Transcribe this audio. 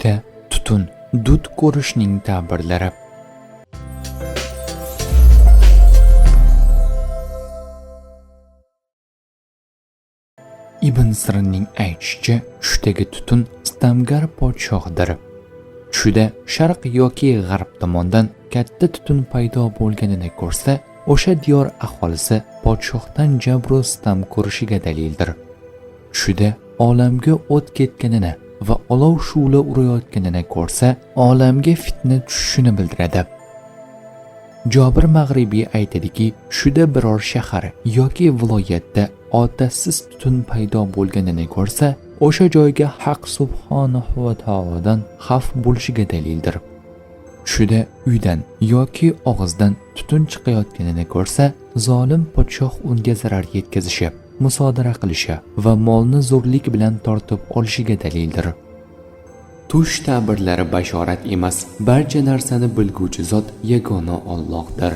tushda tutun dud ko'rishning ta'birlari. Ibn Sirinning aytishicha, tushdagi tutun istamgar podshohdir. Tushida sharq yoki g'arb tomondan katta tutun paydo bo'lganini ko'rsa, o'sha diyor aholisi podshohdan jabru sitam ko'rishiga dalildir. Tushida olamga o't ketganini va olov shu'la urayotganini ko'rsa, olamga fitna tushishini bildiradi. Jobir Mag'ribiy aytadiki, tushida biror shahar yoki viloyatda otatsiz tutun paydo bo'lganini ko'rsa, o'sha joyga Haq subhanahu va taolodan xavf bo'lishiga dalildir. Tushida uydan yoki og'izdan tutun chiqayotganini ko'rsa, zolim podshoh unga zarar yetkazishi, musodara qilishi va molni zo'rlik bilan tortib olishiga dalildir. Tush ta'birlari bashorat emas, barcha narsani bilguvchi zot yagona Allohdir.